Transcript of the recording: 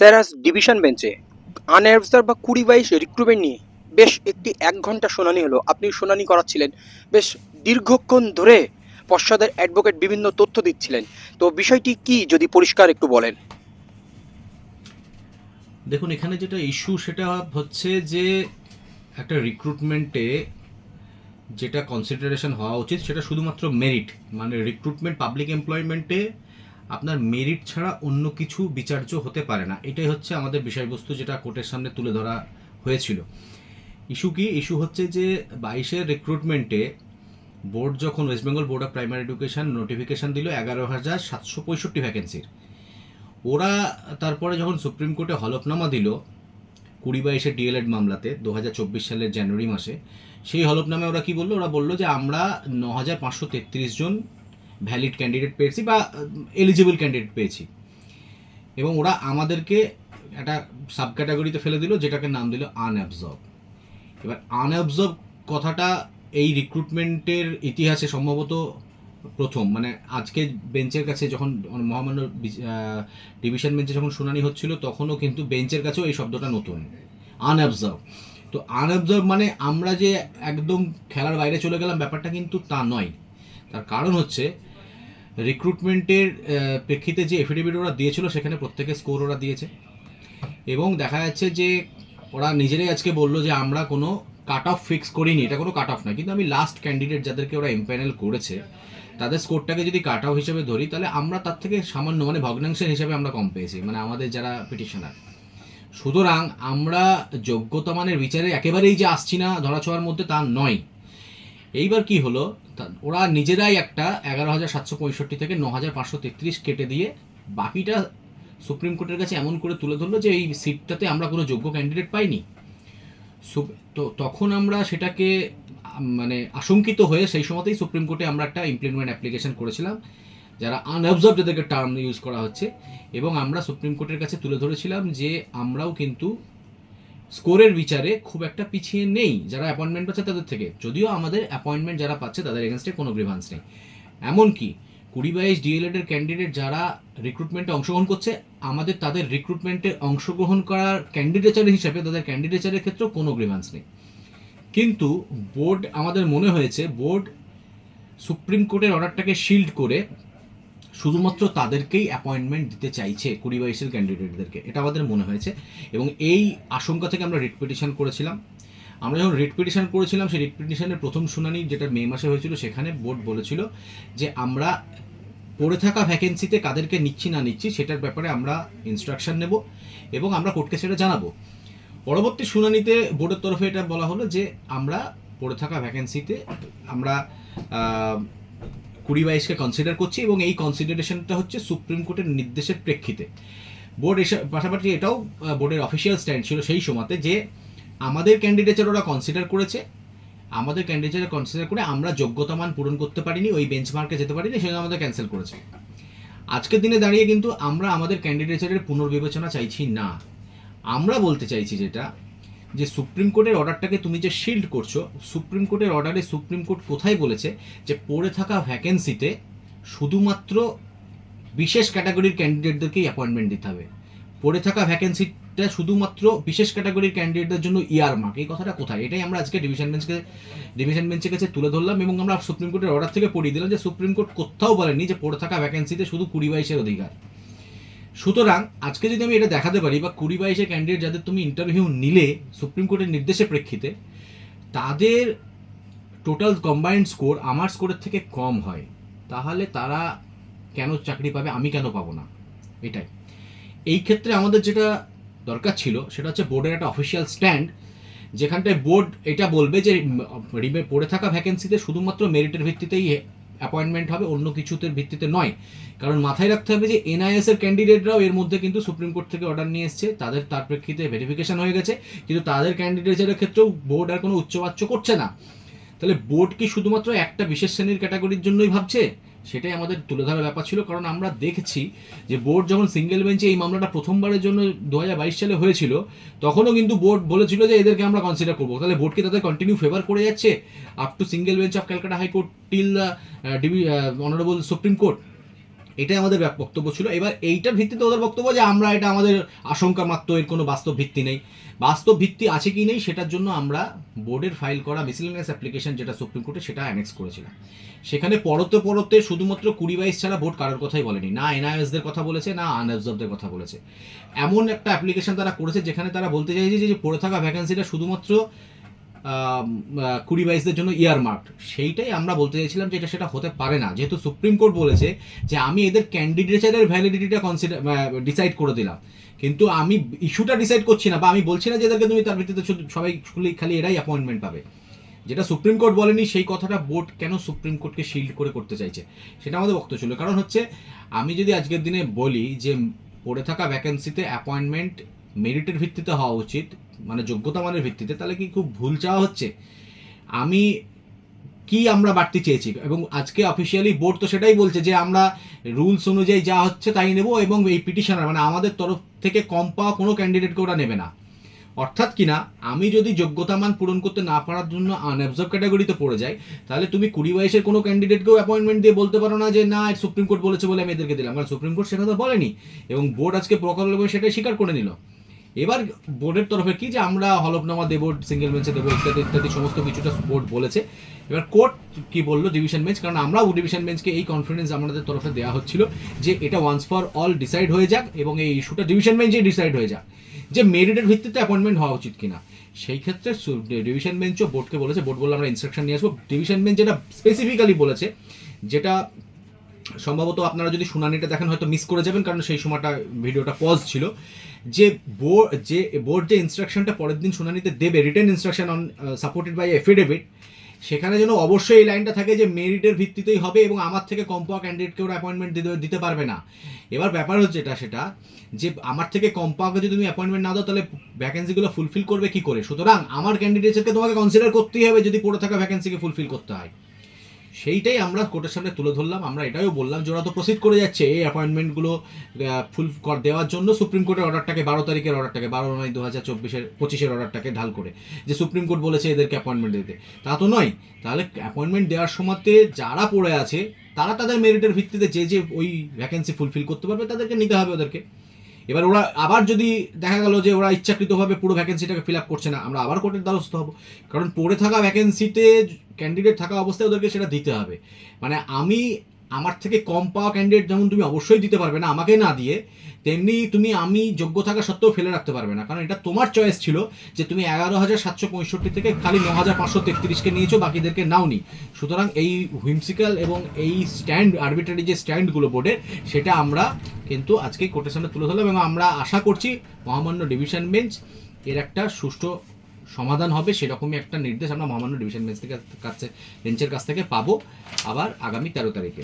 Sir আজ division বেঞ্চে আনঅবজার্ভ বা 20-22 রিক্রুটমেন্ট নিয়ে বেশ একটি 1 ঘন্টা শুনানি হলো। আপনি শুনানি করাচ্ছিলেন, বেশ দীর্ঘক্ষণ ধরে পশ্চাদের অ্যাডভোকেট বিভিন্ন তথ্য দিচ্ছিলেন। তো বিষয়টি কি যদি পরিষ্কার একটু বলেন। দেখুন, এখানে যেটা ইস্যু সেটা হচ্ছে যে একটা রিক্রুটমেন্টে যেটা কনসিডারেশন হওয়া উচিত সেটা শুধুমাত্র মেরিট, মানে রিক্রুটমেন্ট পাবলিক এমপ্লয়মেন্টে আপনার মেরিট ছাড়া অন্য কিছু বিচার্য হতে পারে না। এটাই হচ্ছে আমাদের বিষয়বস্তু, যেটা কোর্টের সামনে তুলে ধরা হয়েছিল। ইস্যু কি? ইস্যু হচ্ছে যে 22-এর রিক্রুটমেন্টে বোর্ড যখন West Bengal board of primary education notification দিল 11,765 ভ্যাকেন্সির, ওরা তারপরে যখন সুপ্রিম কোর্টে হলফনামা দিল 20-22 ডিএলএড মামলাতে 2024 সালের জানুয়ারি মাসে, সেই হলফনামে ওরা কি বললো? ওরা বললো যে আমরা 9,533 জন ভ্যালিড ক্যান্ডিডেট পেয়েছি বা এলিজিবল ক্যান্ডিডেট পেয়েছি, এবং ওরা আমাদেরকে একটা সাব ক্যাটাগরিতে ফেলে দিল যেটাকে নাম দিল আনঅ্যাবজর্ব। এবার আনঅ্যাবজর্ব কথাটা এই রিক্রুটমেন্টের ইতিহাসে সম্ভবত প্রথম, মানে আজকে বেঞ্চের কাছে যখন মহামান্য ডিভিশন বেঞ্চে যখন শুনানি হচ্ছিল তখনও কিন্তু বেঞ্চের কাছেও এই শব্দটা নতুন, আনঅবজার্ভ। তো আনঅবজার্ভ মানে আমরা যে একদম খেলার বাইরে চলে গেলাম, ব্যাপারটা কিন্তু তা নয়। তার কারণ হচ্ছে রিক্রুটমেন্টের প্রেক্ষিতে যে এফিডেভিট ওরা দিয়েছিল সেখানে প্রত্যেকের স্কোর ওরা দিয়েছে, এবং দেখা যাচ্ছে যে ওরা নিজেরাই আজকে বললো যে আমরা কোনো কাট অফ ফিক্স করিনি, এটা কোনো কাট অফ নয়। কিন্তু আমি লাস্ট ক্যান্ডিডেট যাদেরকে ওরা এমপ্যানেল করেছে তাদের স্কোরটাকে যদি কাট অফ হিসেবে ধরি, তাহলে আমরা তার থেকে সামান্য, মানে ভগ্নাংশের হিসেবে আমরা কম পেয়েছি, মানে আমাদের যারা পিটিশনার। সুতরাং আমরা যোগ্যতা মানের বিচারে একেবারেই যে আসছি না ধরাছোঁয়ার মধ্যে, তা নয়। এইবার কি হলো, ওরা নিজেরাই একটা 11,765 থেকে 9,533 কেটে দিয়ে বাকিটা সুপ্রিম কোর্টের কাছে এমন করে তুলে ধরলো যে এই সিটটাতে আমরা কোনো যোগ্য ক্যান্ডিডেট পাইনি। তো তখন আমরা সেটাকে মানে আশঙ্কিত হয়ে সেই সময়তেই সুপ্রিম কোর্টে আমরা একটা ইমপ্লিমেন্ট অ্যাপ্লিকেশন করেছিলাম, যারা আনঅবজার্ভ যাদেরকে টার্ম ইউজ করা হচ্ছে, এবং আমরা সুপ্রিম কোর্টের কাছে তুলে ধরেছিলাম যে আমরাও কিন্তু স্কোরের বিচারে খুব একটা পিছিয়ে নেই যারা অ্যাপয়েন্টমেন্ট পাচ্ছে তাদের থেকে, যদিও আমাদের অ্যাপয়েন্টমেন্ট যারা পাচ্ছে তাদের এগেনস্টে কোনো গ্রিভান্স নেই। এমনকি 20-22 ডিএলএডের ক্যান্ডিডেট যারা রিক্রুটমেন্টে অংশগ্রহণ করছে, আমাদের তাদের রিক্রুটমেন্টে অংশগ্রহণ করার ক্যান্ডিডেচার হিসাবে তাদের ক্যান্ডিডেচারের ক্ষেত্রেও কোনো গ্রিভান্স নেই। কিন্তু বোর্ড, আমাদের মনে হয়েছে বোর্ড সুপ্রিম কোর্টের অর্ডারটাকে শিল্ড করে শুধুমাত্র তাদেরকেই অ্যাপয়েন্টমেন্ট দিতে চাইছে 20-22 ক্যান্ডিডেটদেরকে, এটা আমাদের মনে হয়েছে। এবং এই আশঙ্কা থেকে আমরা রিট পিটিশন করেছিলাম। আমরা যখন রিট পিটিশন করেছিলাম, সেই রিট পিটিশনের প্রথম শুনানি যেটা মে মাসে হয়েছিল, সেখানে বোর্ড বলেছিল যে আমরা পড়ে থাকা ভ্যাকেন্সিতে কাদেরকে নিচ্ছি না নিচ্ছি সেটার ব্যাপারে আমরা ইনস্ট্রাকশন নেব এবং আমরা কোর্টকে সেটা জানাবো। পরবর্তী শুনানিতে বোর্ডের তরফে এটা বলা হলো যে আমরা পড়ে থাকা ভ্যাকেন্সিতে আমরা 20-22কে কনসিডার করছি, এবং এই কনসিডারেশনটা হচ্ছে সুপ্রিম কোর্টের নির্দেশের প্রেক্ষিতে। বোর্ড পাশাপাশি এটাও বোর্ডের অফিসিয়াল স্ট্যান্ড ছিল সেই সময়তে যে আমাদের ক্যান্ডিডেটের ওরা কনসিডার করেছে, আমাদের ক্যান্ডিডেট কনসিডার করে আমরা যোগ্যতা মান পূরণ করতে পারিনি, ওই বেঞ্চমার্কে যেতে পারিনি, সেজন্য আমাদের ক্যান্সেল করেছে। আজকের দিনে দাঁড়িয়ে কিন্তু আমরা আমাদের ক্যান্ডিডেটের পুনর্বিবেচনা চাইছি না। আমরা বলতে চাইছি যেটা, যে সুপ্রিম কোর্টের অর্ডারটাকে তুমি যে শিল্ড করছো, সুপ্রিম কোর্টের অর্ডারে সুপ্রিম কোর্ট কোথায় বলেছে যে পড়ে থাকা ভ্যাকেন্সিতে শুধুমাত্র বিশেষ ক্যাটাগরির ক্যান্ডিডেটদেরকেই অ্যাপয়েন্টমেন্ট দিতে হবে। পড়ে থাকা ভ্যাকেন্সিটা শুধুমাত্র বিশেষ ক্যাটাগরির ক্যান্ডিডেটদের জন্য ইয়ারমার্ক, এই কথাটা কোথায়? এটাই আমরা আজকে ডিভিশন বেঞ্চের কাছে তুলে ধরলাম, এবং আমরা সুপ্রিম কোর্টের অর্ডার থেকে পড়িয়ে দিলাম যে সুপ্রিম কোর্ট কোথাও বলেনি যে পড়ে থাকা ভ্যাকেন্সিতে শুধু 20-22 অধিকার। সুতরাং আজকে যদি আমি এটা দেখাতে পারি, বা 20-22 ক্যান্ডিডেট যাদের তুমি ইন্টারভিউ নিলে সুপ্রিম কোর্টের নির্দেশের প্রেক্ষিতে, তাদের টোটাল কম্বাইন্ড স্কোর আমার স্কোরের থেকে কম হয়, তাহলে তারা কেন চাকরি পাবে, আমি কেন পাবো না? এটাই এই ক্ষেত্রে আমাদের যেটা দরকার ছিল সেটা হচ্ছে বোর্ডের একটা অফিসিয়াল স্ট্যান্ড, যেখানটায় বোর্ড এটা বলবে যে পড়ে থাকা ভ্যাকেন্সিতে শুধুমাত্র মেরিটের ভিত্তিতেই অ্যাপয়েন্টমেন্ট হবে, অন্য কিছুতে ভিত্তিতে নয়। কারণ মাথায় রাখতে হবে যে এনআইএস এর ক্যান্ডিডেটরাও এর মধ্যে কিন্তু সুপ্রিম কোর্ট থেকে অর্ডার নিয়ে এসছে, তার প্রেক্ষিতে ভেরিফিকেশন হয়ে গেছে, কিন্তু তাদের ক্যান্ডিডেটের ক্ষেত্রেও বোর্ড আর কোনো উচ্চবাচ্য করছে না। তাহলে বোর্ড কি শুধুমাত্র একটা বিশেষ শ্রেণীর ক্যাটাগরির জন্যই ভাবছে? সেটাই আমাদের তুলে ধরার ব্যাপার ছিল। কারণ আমরা দেখছি যে বোর্ড যখন সিঙ্গেল বেঞ্চে এই মামলাটা প্রথমবারের জন্য 2022 সালে হয়েছিল, তখনও কিন্তু বোর্ড বলেছিল যে এদেরকে আমরা কনসিডার করবো। তাহলে বোর্ড কি তাদের কন্টিনিউ ফেভার করে যাচ্ছে up to single bench of Calcutta high court till honourable supreme court? এটাই আমাদের বক্তব্য ছিল। এবার এইটার ভিত্তিতে ওদের বক্তব্য যে আমরা এটা আমাদের আশঙ্কা মাত্র, এর কোনো বাস্তব ভিত্তি নেই। বাস্তব ভিত্তি আছে কি নেই সেটার জন্য আমরা বোর্ডের ফাইল করা মিসেলেনিয়াস অ্যাপ্লিকেশন যেটা সুপ্রিম কোর্টে সেটা অ্যানেক্স করেছিলাম। সেখানে পরতে শুধুমাত্র 20-22 ছাড়া বোর্ড কারোর কথাই বলেনি, না এনআইএসদের কথা বলেছে না আনঅবজার্ভদের কথা বলেছে। এমন একটা অ্যাপ্লিকেশন তারা করেছে যেখানে তারা বলতে চাইছে যে পড়ে থাকা ভ্যাকেন্সিটা শুধুমাত্র 20-22দের জন্য ইয়ারমার্কড। সেইটাই আমরা বলতে চাইছিলাম যে এটা সেটা হতে পারে না, যেহেতু সুপ্রিম কোর্ট বলেছে যে আমি এদের ক্যান্ডিডেচারের ভ্যালিডিটিটা ডিসাইড করে দিলাম, কিন্তু আমি ইস্যুটা ডিসাইড করছি না, বা আমি বলছি না যে এদেরকে তুমি তার ভিত্তিতে সবাই খালি এরাই অ্যাপয়েন্টমেন্ট পাবে। যেটা সুপ্রিম কোর্ট বলেনি সেই কথাটা বোর্ড কেন সুপ্রিম কোর্টকে শিল্ড করে করতে চাইছে, সেটা আমাদের বক্তব্য ছিল। কারণ হচ্ছে আমি যদি আজকের দিনে বলি যে পড়ে থাকা ভ্যাকেন্সিতে অ্যাপয়েন্টমেন্ট মেরিটের ভিত্তিতে হওয়া উচিত, মানে যোগ্যতা মানের ভিত্তিতে, তাহলে কি খুব ভুল চাওয়া হচ্ছে? আমি কি আমরা বাড়তি চেয়েছি, এবং আজকে অফিসিয়ালি বোর্ড তো সেটাই বলছে যে আমরা রুলস অনুযায়ী যা হচ্ছে তাই নেব, এবং এই পিটিশনার মানে আমাদের তরফ থেকে কম পাওয়া কোনো ক্যান্ডিডেটকে ওরা নেবে না। অর্থাৎ কিনা আমি যদি যোগ্যতা মান পূরণ করতে না পারার জন্য আনঅবজার্ভ ক্যাটাগরিতে পড়ে যাই, তাহলে তুমি 20-22-এর কোনো ক্যান্ডিডেটকেও অ্যাপয়েন্টমেন্ট দিয়ে বলতে পারো না যে না সুপ্রিম কোর্ট বলেছে বলে আমি এদেরকে দিলাম, কারণ সুপ্রিম কোর্ট সেটা তো বলেনি, এবং বোর্ড আজকে প্রকল্প সেটাই স্বীকার করে নিল। এবার বোর্ডের তরফে কি যে আমরা হলফনামা দেবো, সিঙ্গেল বেঞ্চে দেবো, ইত্যাদি ইত্যাদি সমস্ত কিছুটা বোর্ড বলেছে। এবার কোর্ট কি বললো ডিভিশন বেঞ্চ, কারণ আমরাও ডিভিশন বেঞ্চকে এই কনফিডেন্স আমাদের তরফে দেওয়া হচ্ছিল যে এটা ওয়ান্স ফর অল ডিসাইড হয়ে যাক, এবং এই ইস্যুটা ডিভিশন বেঞ্চে ডিসাইড হয়ে যাক যে মেরিটের ভিত্তিতে অ্যাপয়েন্টমেন্ট হওয়া উচিত কিনা। সেই ক্ষেত্রে ডিভিশন বেঞ্চও বোর্ডকে বলেছে, বোর্ড বললো আমরা ইনস্ট্রাকশন নিয়ে আসবো। ডিভিশন বেঞ্চ যেটা স্পেসিফিক্যালি বলেছে, যেটা সম্ভবত আপনারা যদি শুনানিটা দেখেন হয়তো মিস করে যাবেন, কারণ সেই সময়টা ভিডিওটা পজ ছিল, যে বোর্ড যে ইনস্ট্রাকশনটা পরের দিন শুনানিতে দেবে, written instruction on supported by affidavit, সেখানে যেন অবশ্যই এই লাইনটা থাকে যে মেরিটের ভিত্তিতেই হবে, এবং আমার থেকে কম পাওয়া ক্যান্ডিডেটকে ওরা অ্যাপয়েন্টমেন্ট দিতে পারবে না। এবার ব্যাপার হচ্ছে সেটা যে আমার থেকে কম পাওয়াকে যদি তুমি অ্যাপয়েন্টমেন্ট না দাও, তাহলে ভ্যাকেন্সিগুলো ফুলফিল করবে কি করে? সুতরাং আমার ক্যান্ডিডেটকে তোমাকে কনসিডার করতেই হবে যদি পড়ে থাকা ভ্যাকেন্সিকে ফুলফিল করতে হয়। সেইটাই আমরা কোর্টের সামনে তুলে ধরলাম। আমরা এটাও বললাম যে ওরা তো প্রসিড করে যাচ্ছে এই অ্যাপয়েন্টমেন্টগুলো ফুল দেওয়ার জন্য সুপ্রিম কোর্টের অর্ডারটাকে 12 তারিখের অর্ডারটাকে 12/9/2024 অর্ডারটাকে ঢাল করে, যে সুপ্রিম কোর্ট বলেছে এদেরকে অ্যাপয়েন্টমেন্ট দিতে, তা তো নয়। তাহলে অ্যাপয়েন্টমেন্ট দেওয়ার সময়তে যারা পড়ে আছে তারা তাদের মেরিটের ভিত্তিতে যে ওই ভ্যাকেন্সি ফুলফিল করতে পারবে তাদেরকে নিতে হবে ওদেরকে। এবার ওরা আবার যদি দেখা গেল যে ওরা ইচ্ছাকৃতভাবে পুরো ভ্যাকেন্সিটাকে ফিল আপ করছে না, আমরা আবার কোর্টের দ্বারস্থ হব, কারণ পড়ে থাকা ভ্যাকেন্সিতে ক্যান্ডিডেট থাকা অবস্থায় ওদেরকে সেটা দিতে হবে। মানে আমার থেকে কম পাওয়া ক্যান্ডিডেট যেমন তুমি অবশ্যই দিতে পারবে না আমাকে না দিয়ে, তেমনি আমি যোগ্য থাকা সত্ত্বেও ফেলে রাখতে পারবে না, কারণ এটা তোমার চয়েস ছিল যে তুমি 11,765 থেকে খালি 9,533কে নিয়েছো, বাকিদেরকে নাওনি। সুতরাং এই হুইমসিক্যাল এবং এই আরবিট্রারি যে স্ট্যান্ডগুলো বোর্ডের, সেটা আমরা কিন্তু আজকে কোর্টের সামনে তুলে ধরলাম, এবং আমরা আশা করছি মহামান্য ডিভিশন বেঞ্চ এর একটা সুষ্ঠু সমাধান হবে, সেরকমই একটা নির্দেশ আমরা মহামান্য ডিভিশন বেঞ্চের কাছ থেকে পাবো আবার আগামী 13 তারিখে।